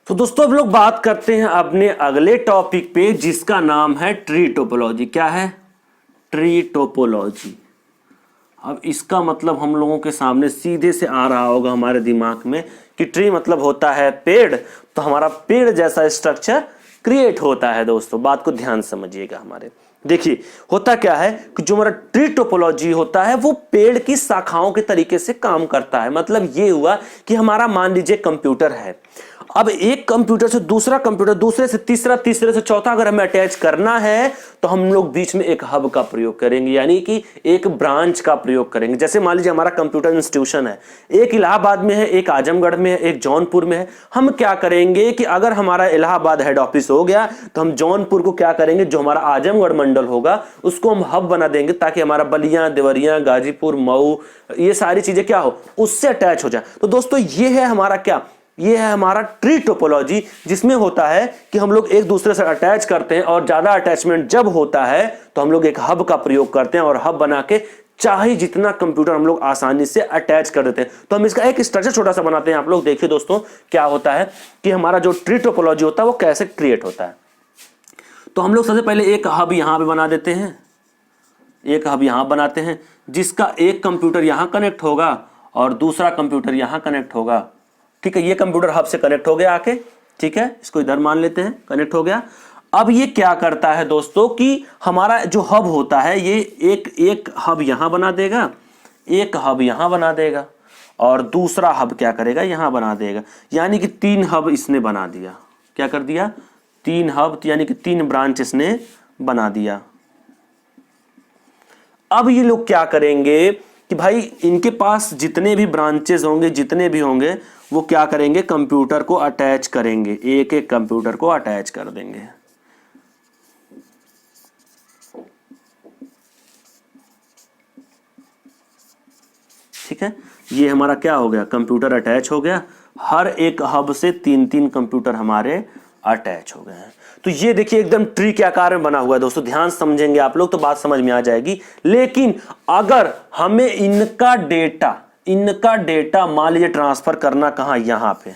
तो दोस्तों अब लोग बात करते हैं अपने अगले टॉपिक पे जिसका नाम है ट्री टोपोलॉजी। क्या है? Tree topology. अब इसका मतलब हम लोगों के सामने सीधे से आ रहा होगा हमारे दिमाग में कि ट्री मतलब होता है पेड़, तो हमारा पेड़ जैसा स्ट्रक्चर क्रिएट होता है। दोस्तों बात को ध्यान समझिएगा। हमारे देखिए होता क्या है कि जो हमारा ट्री टोपोलॉजी होता है वो पेड़ की शाखाओं के तरीके से काम करता है। मतलब ये हुआ कि हमारा मान लीजिए कंप्यूटर है, अब एक कंप्यूटर से दूसरा कंप्यूटर, दूसरे से तीसरा, तीसरे से चौथा अगर हमें अटैच करना है तो हम लोग बीच में एक हब का प्रयोग करेंगे, यानी कि एक ब्रांच का प्रयोग करेंगे। जैसे मान लीजिए हमारा कंप्यूटर इंस्टीट्यूशन है, एक इलाहाबाद में है, एक आजमगढ़ में है, एक जौनपुर में है। हम क्या करेंगे कि अगर हमारा इलाहाबाद हेड ऑफिस हो गया तो हम जौनपुर को क्या करेंगे, जो हमारा आजमगढ़ मंडल होगा उसको हम हब बना देंगे ताकि हमारा बलिया, देवरिया, गाजीपुर, मऊ, ये सारी चीजें क्या हो, उससे अटैच हो जाए। तो दोस्तों ये है हमारा क्या, ये है हमारा ट्री टोपोलॉजी, जिसमें होता है कि हम लोग एक दूसरे से अटैच करते हैं और ज्यादा अटैचमेंट जब होता है तो हम लोग एक हब का प्रयोग करते हैं और हब बना के चाहे जितना कंप्यूटर हम लोग आसानी से अटैच कर देते हैं। तो हम इसका एक स्ट्रक्चर छोटा सा बनाते हैं। आप लोग देखिए दोस्तों क्या होता है कि हमारा जो ट्री टोपोलॉजी होता है वो कैसे क्रिएट होता है। तो हम लोग सबसे पहले एक हब यहां पे बना देते हैं, एक हब यहां बनाते हैं जिसका एक कंप्यूटर यहां कनेक्ट होगा और दूसरा कंप्यूटर यहां कनेक्ट होगा। ठीक है, ये कंप्यूटर हब से कनेक्ट हो गया आके, ठीक है, इसको इधर मान लेते हैं, कनेक्ट हो गया। अब ये क्या करता है दोस्तों कि हमारा जो हब होता है ये एक हब यहां बना देगा, एक हब यहां बना देगा और दूसरा हब क्या करेगा, यहां बना देगा। यानी कि 3 हब इसने बना दिया। क्या कर दिया? 3 हब, यानी कि 3 ब्रांच इसने बना दिया। अब ये लोग क्या करेंगे कि भाई इनके पास जितने भी ब्रांचेस होंगे, जितने भी होंगे, वो क्या करेंगे, कंप्यूटर को अटैच करेंगे, एक एक कंप्यूटर को अटैच कर देंगे। ठीक है, ये हमारा क्या हो गया, कंप्यूटर अटैच हो गया। हर एक हब से 3-3 कंप्यूटर हमारे अटैच हो गए हैं। तो ये देखिए एकदम ट्री के आकार में बना हुआ है। दोस्तों ध्यान समझेंगे आप लोग तो बात समझ में आ जाएगी। लेकिन अगर हमें इनका डेटा मान लीजिए ट्रांसफर करना कहां, यहां पे,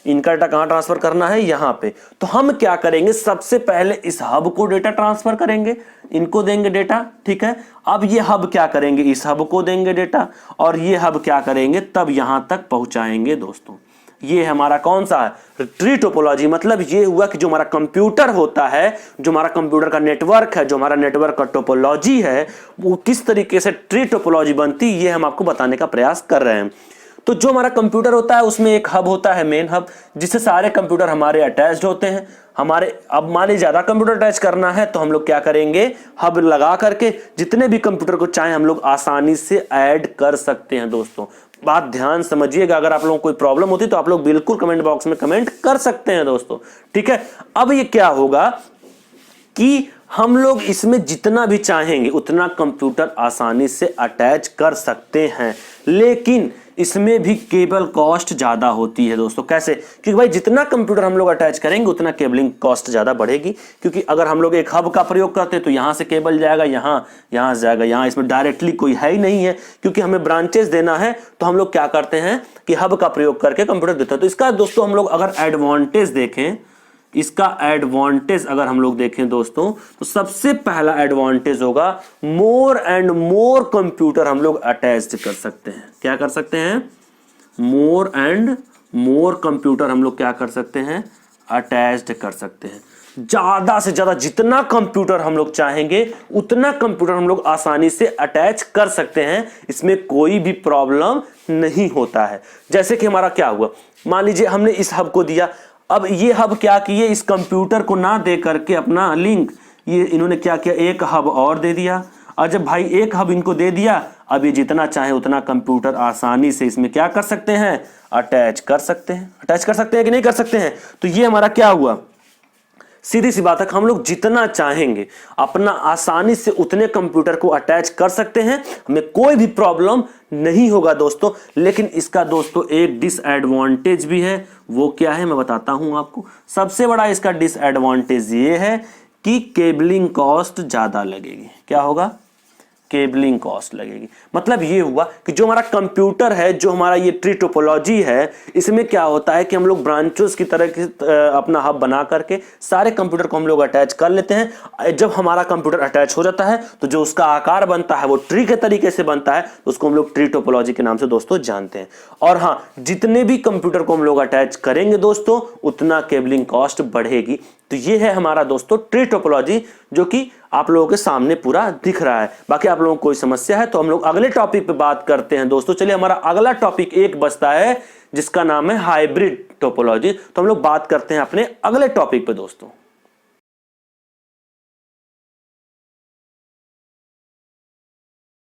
इनका डेटा कहां ट्रांसफर करना है, यहां पे, तो हम क्या करेंगे, सबसे पहले इस हब को डेटा ट्रांसफर करेंगे, इनको देंगे डेटा। ठीक है, अब ये हब क्या करेंगे, इस हब को देंगे डेटा और ये हब क्या करेंगे, तब यहां तक पहुंचाएंगे। दोस्तों ये हमारा कौन सा है, ट्री टोपोलॉजी। मतलब ये हुआ कि जो हमारा कंप्यूटर होता है, जो हमारा कंप्यूटर का नेटवर्क है, जो हमारा नेटवर्क का टोपोलॉजी है, वो किस तरीके से ट्री टोपोलॉजी बनती है, ये हम आपको बताने का प्रयास कर रहे हैं। तो जो हमारा कंप्यूटर होता है उसमें एक हब होता है, मेन हब, जिससे सारे कंप्यूटर हमारे अटैच्ड होते हैं। हमारे अब मान लीजिए ज्यादा कंप्यूटर अटैच करना है तो हम लोग क्या करेंगे, हब लगा करके जितने भी कंप्यूटर को चाहे हम लोग आसानी से ऐड कर सकते हैं। दोस्तों बात ध्यान समझिएगा। अगर आप लोगों को कोई प्रॉब्लम होती तो आप लोग बिल्कुल कमेंट बॉक्स में कमेंट कर सकते हैं दोस्तों। ठीक है, अब ये क्या होगा कि हम लोग इसमें जितना भी चाहेंगे उतना कंप्यूटर आसानी से अटैच कर सकते हैं, लेकिन इसमें भी केबल कॉस्ट ज्यादा होती है। दोस्तों कैसे? क्योंकि भाई जितना कंप्यूटर हम लोग अटैच करेंगे उतना केबलिंग कॉस्ट ज्यादा बढ़ेगी। क्योंकि अगर हम लोग एक हब का प्रयोग करते हैं तो यहां से केबल जाएगा, यहां से जाएगा, यहां इसमें डायरेक्टली कोई है ही नहीं है। क्योंकि हमें ब्रांचेस देना है तो हम लोग क्या करते हैं कि हब का प्रयोग करके कंप्यूटर देते हैं। तो इसका दोस्तों हम लोग अगर एडवांटेज देखें, इसका एडवांटेज अगर हम लोग देखें दोस्तों, तो सबसे पहला एडवांटेज होगा मोर एंड मोर कंप्यूटर हम लोग अटैच कर सकते हैं। क्या कर सकते हैं? मोर एंड मोर कंप्यूटर हम लोग क्या कर सकते हैं, अटैच्ड कर सकते हैं। ज्यादा से ज्यादा जितना कंप्यूटर हम लोग चाहेंगे उतना कंप्यूटर हम लोग आसानी से अटैच कर सकते हैं। इसमें कोई भी प्रॉब्लम नहीं होता है। जैसे कि हमारा क्या हुआ, मान लीजिए हमने इस हब को दिया, अब ये हब क्या किए, इस कंप्यूटर को ना दे करके अपना लिंक, ये इन्होंने क्या किया, एक हब और दे दिया। और जब भाई एक हब इनको दे दिया, अब ये जितना चाहे उतना कंप्यूटर आसानी से इसमें क्या कर सकते हैं, अटैच कर सकते हैं। अटैच कर सकते हैं कि नहीं कर सकते हैं? तो ये हमारा क्या हुआ, सीधी सी बात है, हम लोग जितना चाहेंगे अपना आसानी से उतने कंप्यूटर को अटैच कर सकते हैं, हमें कोई भी प्रॉब्लम नहीं होगा दोस्तों। लेकिन इसका दोस्तों एक डिसएडवांटेज भी है। वो क्या है मैं बताता हूं आपको। सबसे बड़ा इसका डिसएडवांटेज ये है कि केबलिंग कॉस्ट ज्यादा लगेगी। क्या होगा, केबलिंग कॉस्ट लगेगी। मतलब ये हुआ कि जो हमारा कंप्यूटर है, जो हमारा ये ट्री टोपोलॉजी है, इसमें क्या होता है कि हम लोग ब्रांचेस की तरह की अपना हब बना करके सारे कंप्यूटर को हम लोग अटैच कर लेते हैं। जब हमारा कंप्यूटर अटैच हो जाता है तो जो उसका आकार बनता है वो ट्री के तरीके से बनता है, तो उसको हम लोग ट्री टोपोलॉजी के नाम से दोस्तों जानते हैं। और हाँ, जितने भी कंप्यूटर को हम लोग अटैच करेंगे दोस्तों, उतना केबलिंग कॉस्ट बढ़ेगी। तो ये है हमारा दोस्तों ट्री टोपोलॉजी, जो कि आप लोगों के सामने पूरा दिख रहा है। बाकी आप लोगों को कोई समस्या है तो हम लोग अगले टॉपिक पे बात करते हैं दोस्तों। चलिए, हमारा अगला टॉपिक एक बचता है जिसका नाम है हाइब्रिड टोपोलॉजी। तो हम लोग बात करते हैं अपने अगले टॉपिक पे दोस्तों।